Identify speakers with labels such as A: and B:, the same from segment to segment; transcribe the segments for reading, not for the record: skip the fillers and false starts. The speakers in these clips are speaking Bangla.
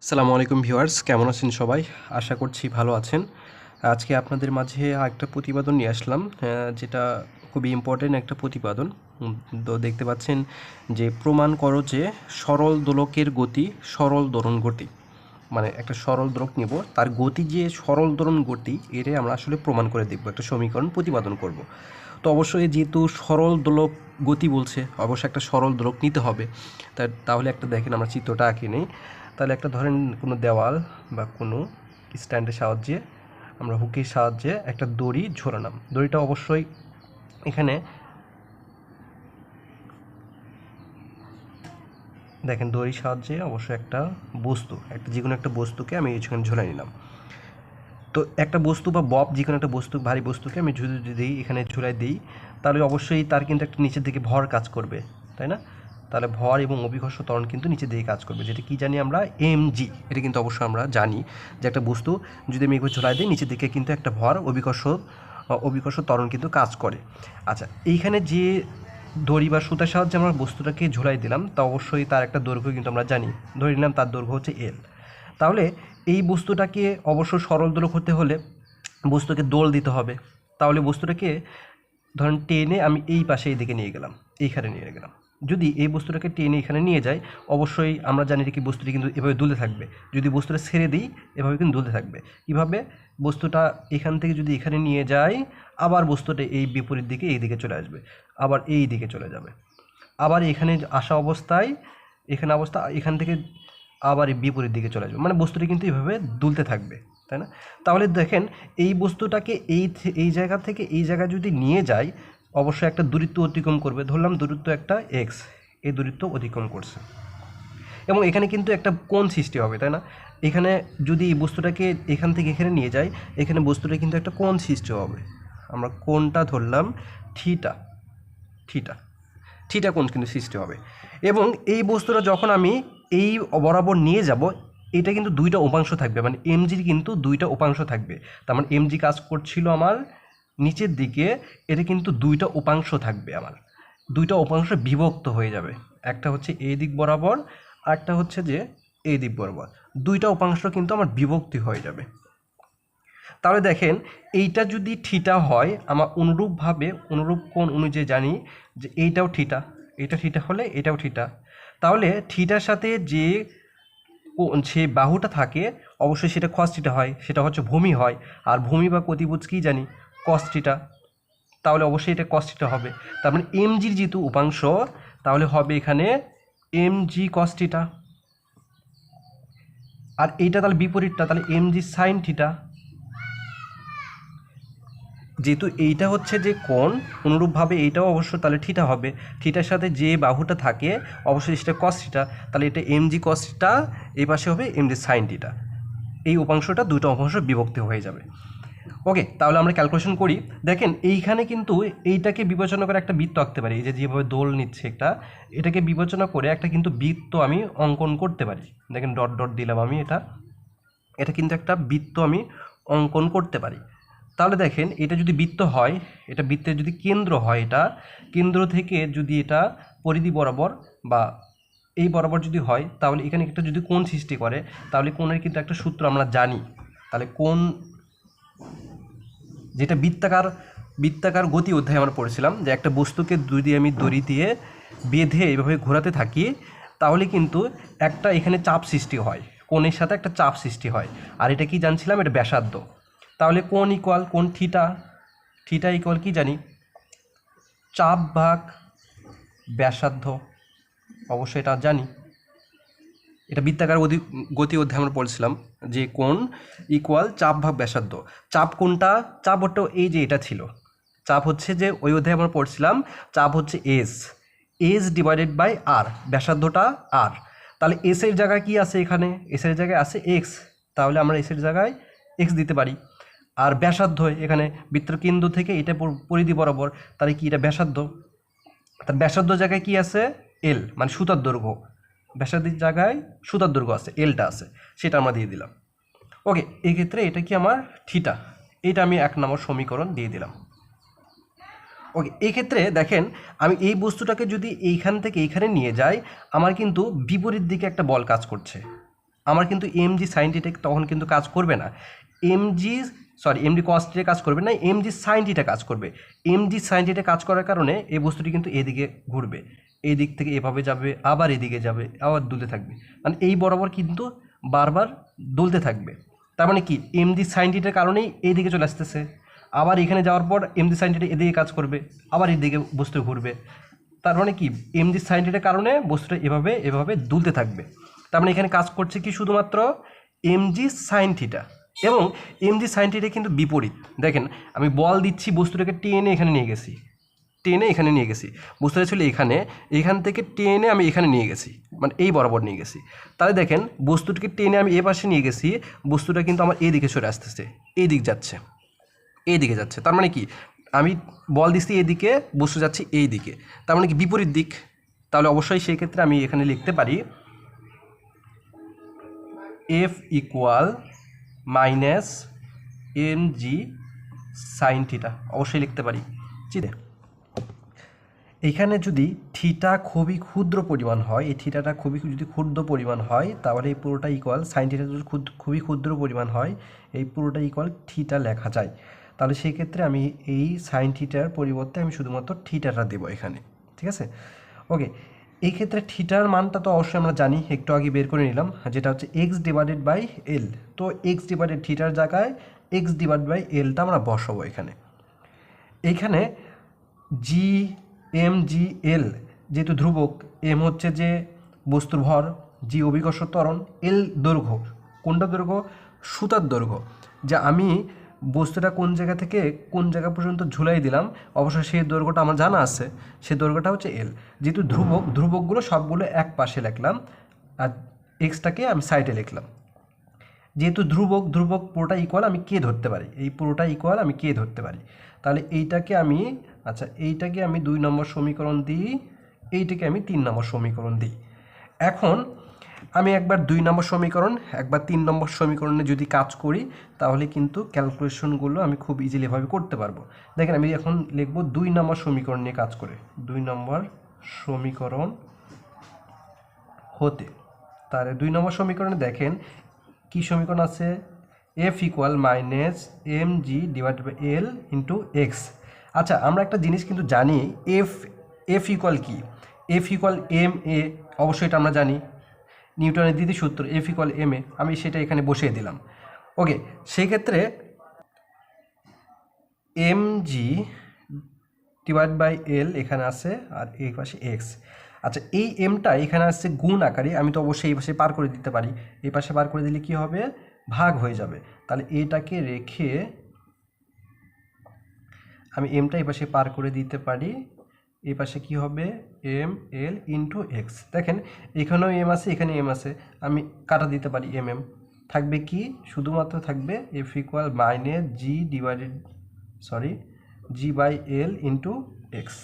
A: আসসালামু আলাইকুম ভিউয়ার্স, কেমন আছেন সবাই? আশা করছি ভালো আছেন। আজকে আপনাদের মাঝে একটা প্রতিবেদন নিয়ে আসলাম, যেটা খুবই ইম্পর্টেন্ট একটা প্রতিবেদন। তো দেখতে পাচ্ছেন যে প্রমাণ করো যে সরল দোলকের গতি সরল দোলন গতি, মানে একটা সরল দোলক নিব, তার গতি যে সরল দোলন গতি, এটাই আমরা আসলে প্রমাণ করে দেখব, একটা সমীকরণ প্রতিপাদন করব। তো অবশ্যই যেহেতু সরল দোলক গতি বলছে, অবশ্যই একটা সরল দোলক নিতে হবে। তাহলে একটা দেখেন, আমরা চিত্রটা আঁকি নেই। তাহলে একটা ধরেন কোনো দেওয়াল বা কোনো স্ট্যান্ডের সাহায্যে আমরা হুকের সাহায্যে একটা দড়ি ঝোলালাম। দড়িটা অবশ্যই এখানে দেখেন, দড়ির সাহায্যে অবশ্যই একটা বস্তু, একটা যে কোনো একটা বস্তুকে আমি এখানে ঝুলাই নিলাম। তো একটা বস্তু বা বব, যে কোনো একটা বস্তু, ভারী বস্তুকে আমি যদি দিই, এখানে ঝুলাই দিই, তাহলে অবশ্যই তার কিন্তু একটা নিচের দিকে ভর কাজ করবে, তাই না? তাহলে ভর এবং অভিকর্ষ ত্বরণ কিন্তু নিচের দিকে কাজ করবে, যেটা কি জানি আমরা, mg। এটা কিন্তু অবশ্যই আমরা জানি যে একটা বস্তু যদি আমি এগুলো ঝুলাই দিই, নিচের দিকে কিন্তু একটা ভর অভিকর্ষ ত্বরণ কিন্তু কাজ করে। আচ্ছা, এইখানে যে দড়ি বা সুতার সাহায্যে আমরা বস্তুটাকে ঝুলাই দিলাম, তা অবশ্যই তার একটা দৈর্ঘ্য কিন্তু আমরা জানি, ধরে নিলাম তার দৈর্ঘ্য হচ্ছে l। তাহলে এই বস্তুটাকে অবশ্য সরল দোলক হতে হলে বস্তুকে দোল দিতে হবে। তাহলে বস্তুটাকে ধরেন টেনে আমি এই পাশে এই দিকে নিয়ে গেলাম, এইখানে নিয়ে গেলাম। যদি এই বস্তুটাকে টেনে এখানে নিয়ে যাই, অবশ্যই আমরা জানি কি বস্তুটি কিন্তু এভাবে দুলে থাকবে। যদি বস্তুটা ছেড়ে দিই, এভাবে কিন্তু দুলে থাকবে। কীভাবে? বস্তুটা এখান থেকে যদি এখানে নিয়ে যাই, আবার বস্তুটা এই বিপরীত দিকে এই দিকে চলে আসবে, আবার এই দিকে চলে যাবে। আবার এখানে আসা অবস্থায় এখান থেকে আবার এই বিপরীত দিকে চলে আসবে, মানে বস্তুটি কিন্তু এইভাবে দুলতে থাকবে, তাই না? তাহলে দেখেন, এই বস্তুটাকে এই জায়গা থেকে এই জায়গায় যদি নিয়ে যাই, অবশ্যই একটা দূরত্ব অতিক্রম করবে। ধরলাম দূরত্ব একটা এক্স, এই দূরত্ব অতিক্রম করছে, এবং এখানে কিন্তু একটা কোণ সৃষ্টি হবে, তাই না? এখানে যদি এই বস্তুটাকে এখান থেকে এখানে নিয়ে যাই, এখানে বস্তুটা কিন্তু একটা কোণ সৃষ্টি হবে। আমরা কোণটা ধরলাম থিটা, থিটা থিটা কোণ কিন্তু সৃষ্টি হবে। এবং এই বস্তুটা যখন আমি এই বরাবর নিয়ে যাব, এটা কিন্তু দুইটা উপাংশ থাকবে, মানে এমজির কিন্তু দুইটা উপাংশ থাকবে। তার মানে এমজি কাজ করছিল আমার নিচের দিকে, এটা কিন্তু দুইটা উপাংশ থাকবে, আমার দুইটা উপাংশ বিভক্ত হয়ে যাবে। একটা হচ্ছে এই দিক বরাবর, আর একটা হচ্ছে যে এই দিক বরাবর, দুইটা উপাংশ কিন্তু আমার বিভক্তি হয়ে যাবে। তাহলে দেখেন, এইটা যদি থিটা হয়, আমার অনুরূপ কোণ অনুযায়ী জানি যে এইটাও থিটা, এটা থিটা হলে এটাও থিটা। তাহলে থিটার সাথে যে বাহুটা থাকে, অবশ্যই সেটা কস থিটা হয়, সেটা হচ্ছে ভূমি হয়। আর ভূমি বা প্রতিভুজ কী জানি, কস থিটা। তাহলে অবশ্যই এটা কস থিটা হবে। তার মানে এমজির যেহেতু উপাংশ, তাহলে হবে এখানে এমজি কস থিটা। আর এইটা তাহলে বিপরীতটা, তাহলে এমজি সাইন থিটা। যেহেতু এইটা হচ্ছে যে কোণ, অনুরূপভাবে এইটাও অবশ্য তাহলে থিটা হবে। থিটার সাথে যে বাহুটা থাকে, অবশ্যই সেটা কস থিটা, তাহলে এটা এমজি কস থিটা, এই পাশে হবে এমজি সাইন থিটা। এই উপাংশটা দুটো উপাংশ বিভক্তি হয়ে যাবে। ওকে, তাহলে আমরা ক্যালকুলেশন করি। দেখেন, এইখানে কিন্তু এইটাকে বিবেচনা করে একটা বৃত্ত আঁকতে পারি, এই যে যেভাবে দোল নিচ্ছে একটা, এটাকে বিবেচনা করে একটা কিন্তু বৃত্ত আমি অঙ্কন করতে পারি। দেখেন, ডট ডট দিলাম আমি, এটা কিন্তু একটা বৃত্ত আমি অঙ্কন করতে পারি। তাহলে দেখেন, এটা যদি বৃত্ত হয়, এটা বৃত্তের যদি কেন্দ্র হয়, এটা কেন্দ্র থেকে যদি এটা পরিধি বরাবর বা এই বরাবর যদি হয়, তাহলে এখানে একটা যদি কোণ সৃষ্টি করে, তাহলে কোণের কিন্তু একটা সূত্র আমরা জানি। তাহলে কোণ, যেটা বৃত্তাকার গতি অধ্যায়ে আমরা পড়েছিলাম, যে একটা বস্তুকে যদি আমি দড়ি দিয়ে বেঁধে এইভাবে ঘোরাতে থাকি, তাহলে কিন্তু একটা এখানে চাপ সৃষ্টি হয়, কোণের সাথে একটা চাপ সৃষ্টি হয়। আর এটা কি জানছিলাম, এটা ব্যাসার্ধ। তাহলে কোণ ইকুয়াল কোণ থিটা, থিটা ইকুয়াল কি জানি, চাপ ভাগ ব্যাসার্ধ, অবশ্যই এটা জানি। এটা বৃত্তাকার গতি অধ্যায়ে আমরা পড়ছিলাম যে কোণ ইকুয়াল চাপ ভাগ ব্যাসার্ধ। চাপ কোনটা? চাপ ওটা এই যে এটা ছিল, চাপ হচ্ছে যে ওই অধ্যায়ে আমরা পড়ছিলাম, চাপ হচ্ছে এস ডিভাইডেড বাই আর, ব্যাসার্ধটা আর। তাহলে এসের জায়গায় কি আছে, এখানে এসের জায়গায় আছে এক্স, তাহলে আমরা এসের জায়গায় এক্স দিতে পারি। আর ব্যাসার্ধ এখানে বৃত্তের কেন্দ্র থেকে এটা পরিধি বরাবর, তাহলে কি এটা ব্যাসার্ধ। তার ব্যাসার্ধ জায়গায় কি আছে, এল, মানে সুতার দৈর্ঘ্য। ব্যাসার্ধের জায়গায় সুতার দৈর্ঘ্য আছে, এলটা আছে, সেটা আমরা দিয়ে দিলাম। ওকে, এই ক্ষেত্রে এটা কি আমার থিটা, এটা আমি 1 নম্বর সমীকরণ দিয়ে দিলাম। ওকে, এই ক্ষেত্রে দেখেন, আমি এই বস্তুটাকে যদি এইখান থেকে এইখানে নিয়ে যাই, আমার কিন্তু বিপরীত দিকে একটা বল কাজ করছে। আমার কিন্তু এমজি সাইন থিটা তখন কিন্তু কাজ করবে না, এমডি কস থিটা কাজ করবে না, এমজি সাইন থিটা কাজ করবে। এমজি সাইন থিটা কাজ করার কারণে এই বস্তুটি কিন্তু এদিকে ঘুরবে, এই দিক থেকে এভাবে যাবে, আবার এদিকে যাবে, আবার দুলতে থাকবে, মানে এই বরাবর কিন্তু বারবার দুলতে থাকবে। তার মানে কি এমজি সাইন থিটার কারণেই এই দিকে চলে আসতেছে, আবার এখানে যাওয়ার পর এমজি সাইন থিটা এদিকে কাজ করবে, আবার এদিকে বস্তু ঘুরবে। তার মানে কি এমজি সাইন থিটার কারণে বস্তুটা এভাবে এভাবে দুলতে থাকবে। তার মানে এখানে কাজ করছে কি শুধুমাত্র এমজি সাইন থিটা, এবং এমজি সাইন থিটা কিন্তু বিপরীত। দেখেন আমি বল দিচ্ছি, বস্তুটাকে টেনে এখানে নিয়ে গেছি, টেনে এখানে নিয়ে গেছি, বস্তুটা ছিল এখানে, এখান থেকে টেনে আমি এখানে নিয়ে গেছি, মানে এই বরাবর নিয়ে গেছি। তাহলে দেখেন বস্তুটাকে টেনে আমি এ পাশে নিয়ে গেছি, বস্তুটা কিন্তু আমার এই দিকে সরে আসতেছে, এই দিক যাচ্ছে, এই দিকে যাচ্ছে। তার মানে কি আমি বল দিচ্ছি এদিকে, বস্তু যাচ্ছে এই দিকে, তার মানে কি বিপরীত দিক। তাহলে অবশ্যই সেই ক্ষেত্রে আমি এখানে লিখতে পারি F equal minus M G sine theta, অবশ্যই লিখতে পারি। ঠিক আছে, এখানে যদি থিটা খুবই ক্ষুদ্র পরিমাণ হয়, এই থিটাটা খুবই যদি ক্ষুদ্র পরিমাণ হয়, তাহলে এই পুরোটা ইকুয়াল সাইন থিটা যদি খুবই ক্ষুদ্র পরিমাণ হয়, এই পুরোটা ইকুয়াল থিটা লেখা যায়। তাহলে সেই ক্ষেত্রে আমি এই সাইন থিটার পরিবর্তে আমি শুধুমাত্র থিটাটা দেবো এখানে। ঠিক আছে, ওকে। এই ক্ষেত্রে থিটার মানটা তো অবশ্যই আমরা জানি, একটু আগে বের করে নিলাম, যেটা হচ্ছে এক্স ডিভাইডেড বাই এল। তো এক্স ডিভাইডেড থিটার জায়গায় এক্স ডিভাইড বাই এলটা আমরা বসাবো এখানে। এইখানে জি এম জি এল যেহেতু ধ্রুবক, এম হচ্ছে যে বস্তুর ভর, জি অভিকর্ষ ত্বরণ, এল দৈর্ঘ্য, কোনটা দৈর্ঘ্য? সুতার দৈর্ঘ্য, যা আমি বস্তুটা কোন জায়গা থেকে কোন জায়গা পর্যন্ত ঝুলাই দিলাম, অবশ্যই সেই দৈর্ঘ্যটা আমার জানা আছে, সেই দৈর্ঘ্যটা হচ্ছে এল। যেহেতু ধ্রুবকগুলো সবগুলো এক পাশে লিখলাম, আর এক্সটাকে আমি সাইডে লিখলাম। যেহেতু ধ্রুবক পুরোটা ইকুয়াল আমি কে ধরতে পারি, এই পুরোটা ইকুয়াল আমি কে ধরতে পারি। তাহলে এইটাকে আমি এইটাকে আমি 2 নম্বর সমীকরণ দিই, এইটাকে আমি 3 নম্বর সমীকরণ দিই। এখন আমি একবার 2 নম্বর সমীকরণ একবার 3 নম্বর সমীকরণে যদি কাজ করি, তাহলে কিন্তু ক্যালকুলেশনগুলো আমি খুব ইজিলি ভাবে করতে পারবো। দেখেন আমি এখন লিখব 2 নম্বর সমীকরণ নিয়ে কাজ করে, 2 নম্বর সমীকরণ হতে। তাহলে 2 নম্বর সমীকরণে দেখেন কি সমীকরণ আছে, F equal minus M G divided by L into X. আচ্ছা, আমরা একটা জিনিস কিন্তু জানি, এফ ইকুয়াল কি, এফ ইকুয়াল এম এ, অবশ্যই এটা আমরা জানি, নিউটনের দ্বিতীয় সূত্র, এফ ইকুয়াল এম এ, আমি সেটা এখানে বসিয়ে দিলাম। ওকে, সেই ক্ষেত্রে M G divide by L এখানে আছে, আর এই পাশে এক্স। আচ্ছা, এই এমটা এখানে আসছে গুণ আকারে, আমি তো অবশ্যই এই পাশে পার করে দিতে পারি, এই পাশে পার করে দিলে কি হবে, ভাগ হয়ে যাবে। তাহলে এটাকে রেখে আমি এমটা এই পাশে পার করে দিতে পারি, এই পাশে কি হবে, এম এল ইন্টু এক্স। দেখেন এখানেও এম আছে, এখানে এম আছে, আমি কাটা দিতে পারি, এম এম থাকবে কি, শুধুমাত্র থাকবে F equal minus G by L into X.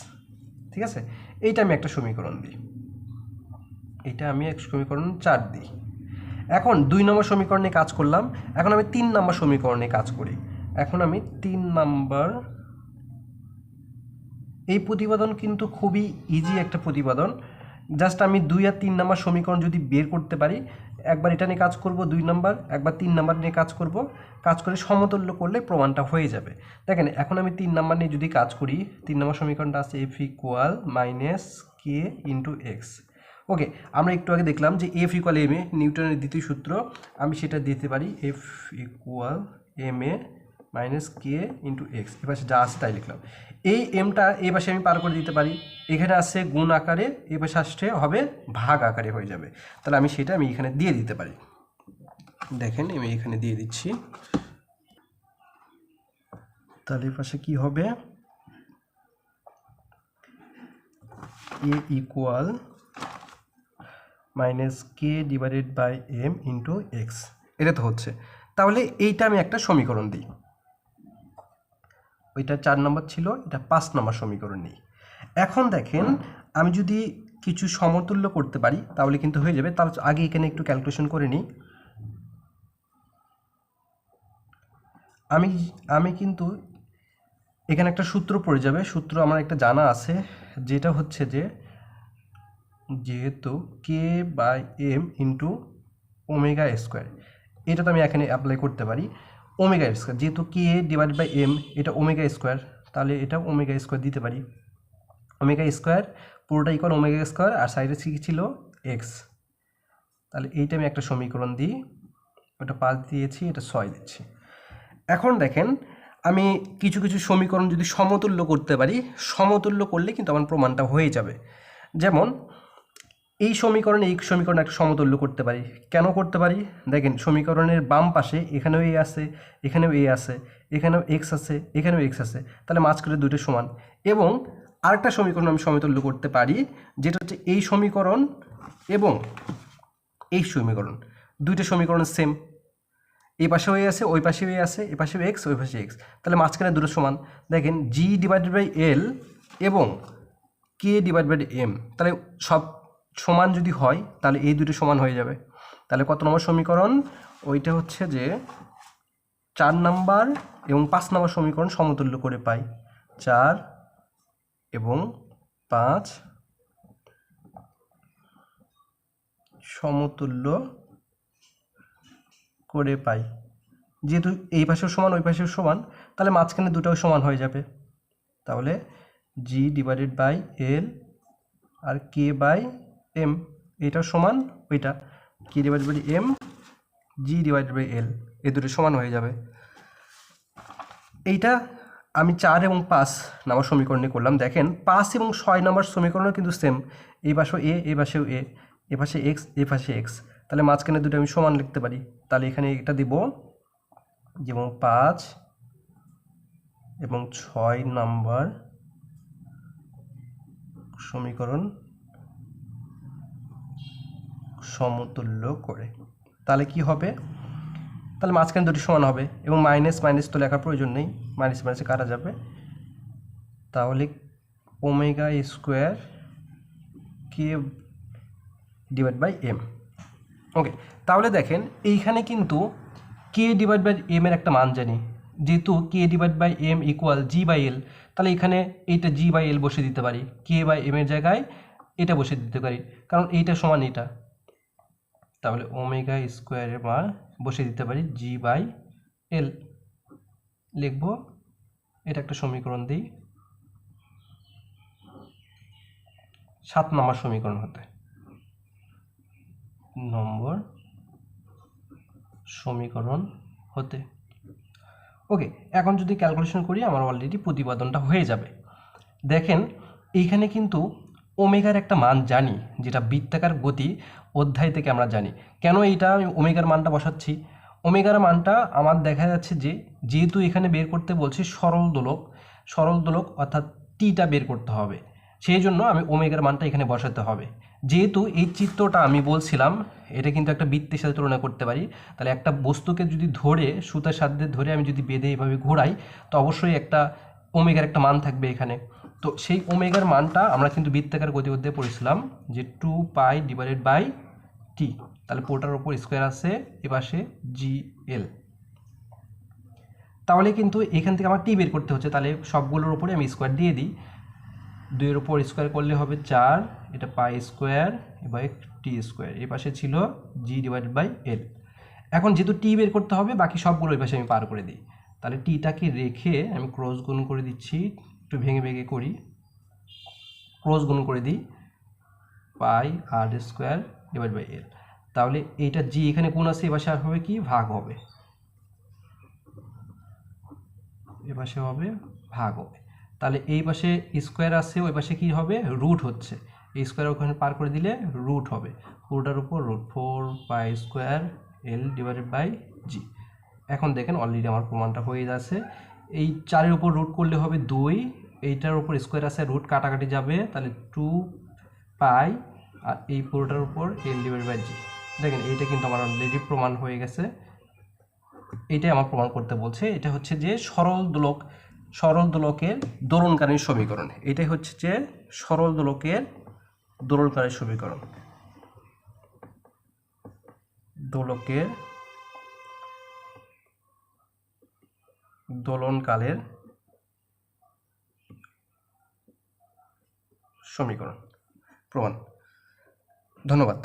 A: ঠিক আছে, এইটা আমি একটা সমীকরণ দিই, এটা আমি এক সমীকরণ 4 দিই। এখন 2 নম্বর সমীকরণে কাজ করলাম, এখন আমি 3 নম্বর সমীকরণে কাজ করি। এখন আমি 3 নম্বর, এই প্রতিপাদন কিন্তু খুবই ইজি একটা প্রতিপাদন, জাস্ট আমি 2 আর 3 নম্বর সমীকরণ যদি বের করতে পারি, একবার এটা নিয়ে কাজ করব 2 নম্বর, একবার 3 নম্বর নিয়ে কাজ করব, কাজ করে সমতুল্য করলে প্রমাণটা হয়ে যাবে। দেখেন এখন আমি 3 নম্বর নিয়ে যদি কাজ করি, 3 নম্বর সমীকরণটা আছে এফ ইকুয়াল মাইনাস কে ইন্টু এক্স। ওকে, আমরা একটু আগে দেখলাম যে এফ ইকুয়াল এম এ, নিউটনের দ্বিতীয় সূত্র, আমি সেটা দিতে পারি এফ ইকুয়াল এম এ মাইনাস কে ইন্টু এক্স, এ পাশে যা আছে তাই লিখলাম। এই এমটা এই পাশে আমি পার করে দিতে পারি, এখানে আসছে গুণ আকারে, এই পাশে আসছে হবে ভাগ আকারে হয়ে যাবে। তাহলে আমি সেটা এখানে দিয়ে দিতে পারি। দেখেন আমি এখানে দিয়ে দিচ্ছি, তাহলে এই পাশে কি হবে, A equal minus K divided by M into X, এটা তো হচ্ছে। তাহলে এইটা আমি একটা সমীকরণ দিই, ওইটা 4 নম্বর ছিল, এটা 5 নম্বর সমীকরণ নেই। এখন দেখেন আমি যদি কিছু সমতুল্য করতে পারি তাহলে কিন্তু হয়ে যাবে। তার আগে এখানে একটু ক্যালকুলেশন করে নিই। আমি কিন্তু এখানে একটা সূত্র পড়ে যাবে, সূত্র আমার একটা জানা আছে, যেটা হচ্ছে যে যেহেতু K by M into omega square, এটা তো আমি এখানে অ্যাপ্লাই করতে পারি। ওমেগা স্কোয়ার যেহেতু কে ডিভাইড বাই এম, এটা ওমেগা স্কোয়ার, তাহলে এটা ওমেগা স্কোয়ার দিতে পারি। ওমেগা স্কোয়ার পুরোটা ইকুয়াল ওমেগা স্কোয়ার, আর সাইডে কি ছিল এক্স। তাহলে এইটা আমি একটা সমীকরণ দিই, ওটা 5 দিয়েছি, এটা 6 দিচ্ছি। এখন দেখেন আমি কিছু কিছু সমীকরণ যদি সমতুল্য করতে পারি, সমতুল্য করলে কিন্তু আমার প্রমাণটা হয়ে যাবে। যেমন এই সমীকরণ একটা সমতুল্য করতে পারি। কেন করতে পারি? দেখেন সমীকরণের বাম পাশে এখানেও এ আছে, এখানেও এ আছে, এখানেও এক্স আছে, এখানেও এক্স আছে, তাহলে মাঝখানে দুটো সমান। এবং আরেকটা সমীকরণ আমি সমতুল্য করতে পারি, যেটা হচ্ছে এই সমীকরণ এবং এই সমীকরণ, দুইটা সমীকরণ সেম, এই পাশেও এ আছে, ওই পাশেও এ আছে, এ পাশেও এক্স, ওই পাশে এক্স, তাহলে মাঝখানে দুটো সমান। দেখেন জি ডিভাইডেড বাই এল এবং কে ডিভাইড বাই এম, তাহলে সব সমান যদি হয় তাহলে এই দুটো সমান হয়ে যাবে। তাহলে কত নম্বর সমীকরণ? ওইটা হচ্ছে যে 4 নাম্বার এবং 5 নম্বর সমীকরণ সমতুল্য করে পাই। 4 এবং 5 সমতুল্য করে পাই। যেহেতু এই পাশেও সমান ওই পাশেও সমান, তাহলে মাঝখানে দুটোও সমান হয়ে যাবে। তাহলে জি ডিভাইডেড বাই এল আর কে বাই এম, এটা সমান ওইটা, K divided by M, G divided by L, এই দুটো সমান হয়ে যাবে। এইটা আমি 4 এবং 5 নম্বর সমীকরণে করলাম। দেখেন 5 এবং 6 নম্বর সমীকরণও কিন্তু সেম, এই পাশেও এ, এই পাশেও এ, এ পাশে এক্স, এ পাশে এক্স, তাহলে মাঝখানে দুটো আমি সমান লিখতে পারি। তাহলে এখানে এটা দিব, যেমন 5 এবং 6 নম্বর সমীকরণ সমতুল্য করে, তাহলে কি হবে? তাহলে মাঝখানে দুটি সমান হবে এবং মাইনাস মাইনাস তো লেখার প্রয়োজন নেই, মাইনাস মাইনাসে কাটা যাবে। তাহলে omega square K divide by M. Okay, তাহলে দেখেন এইখানে কিন্তু কে ডিভাইড বাই এম এর একটা মান জানি, যেহেতু K divide by M equal G by L, তাহলে এখানে এইটা জি বাই এল বসে দিতে পারি, কে বাই এম এর জায়গায় এটা বসে দিতে পারি, কারণ এইটা সমান এটা। তাহলে ওমেগা স্কোয়ারের মান বসে দিতে পারি জি বাই এল লিখব। এটা একটা সমীকরণ দিই, 7 নম্বর সমীকরণ হতে ওকে। এখন যদি ক্যালকুলেশন করি আমার অলরেডি প্রতিপাদনটা হয়ে যাবে। দেখেন এইখানে কিন্তু ওমেগার একটা মান জানি, যেটা বৃত্তাকার গতি অধ্যায় থেকে আমরা জানি। কেন এইটা আমি ওমেগার মানটা বসাচ্ছি? ওমেগার মানটা আমার দেখা যাচ্ছে যে, যেহেতু এখানে বের করতে বলছি সরল দোলক অর্থাৎ টিটা বের করতে হবে, সেই জন্য আমি ওমেগার মানটা এখানে বসাতে হবে। যেহেতু এই চিত্রটা আমি বলছিলাম এটা কিন্তু একটা বৃত্তের সাথে তুলনা করতে পারি, তাহলে একটা বস্তুকে যদি ধরে সুতার সাথে ধরে আমি যদি বেঁধে এইভাবে ঘোরাই, তো অবশ্যই একটা ওমেগার একটা মান থাকবে এখানে। তো সেই ওমেগার মানটা আমরা কিন্তু বৃত্তাকার গতি অধ্যায়ে পড়েছিলাম যে 2 পাই ডিভাইডেড বাই টি, তাহলে পুরোটার উপর স্কোয়ার আছে, এপাশে জি এল। তাহলে কিন্তু এখান থেকে আমার টি বের করতে হচ্ছে, তাহলে সবগুলোর উপরে আমি স্কোয়ার দিয়ে দিই। 2 এর উপর স্কোয়ার করলে হবে 4, এটা pi square by T square, এই পাশে ছিল জি ডিভাইডেড বাই এল। এখন যেহেতু টি বের করতে হবে, বাকি সবগুলো এই পাশে আমি পার করে দিই। তাহলে টিটাকে রেখে আমি ক্রস গুণ করে দিচ্ছি, একটু ভেঙে ভেঙে করি, ক্রস গুণ করে দিই, পাই আর স্কোয়ার ডিভাইড বাই এল। তাহলে এইটা জি এখানে গুণ আছে, এপাশে আর হবে কি ভাগ হবে, এপাশে হবে ভাগ হবে। তাহলে এই পাশে স্কোয়ার আছে, ওই পাশে কি হবে রুট হচ্ছে, এই স্কোয়ার ওখানে পার করে দিলে রুট হবে, পুরোটার উপর root 4 pi square L divided by G. এখন দেখেন অলরেডি আমার প্রমাণটা হয়ে যাচ্ছে। এই 4-এর উপর রুট করলে হবে 2, এইটার উপর স্কোয়ার আছে, রুট কাটাকাটি যাবে, তাহলে 2 পাই আর এই পুরোটার উপর এল ডিভাইড বাই জি। দেখেন এইটা কিন্তু আমার অলরেডি প্রমাণ হয়ে গেছে, এটাই আমার প্রমাণ করতে বলছে। এটা হচ্ছে যে সরল দোলকের দোলনকারীর সমীকরণ, এটাই হচ্ছে যে সরল দোলকের দোলনকারীর সমীকরণ, দোলকের দোলনকালের সমীকরণ প্রমাণ। ধন্যবাদ।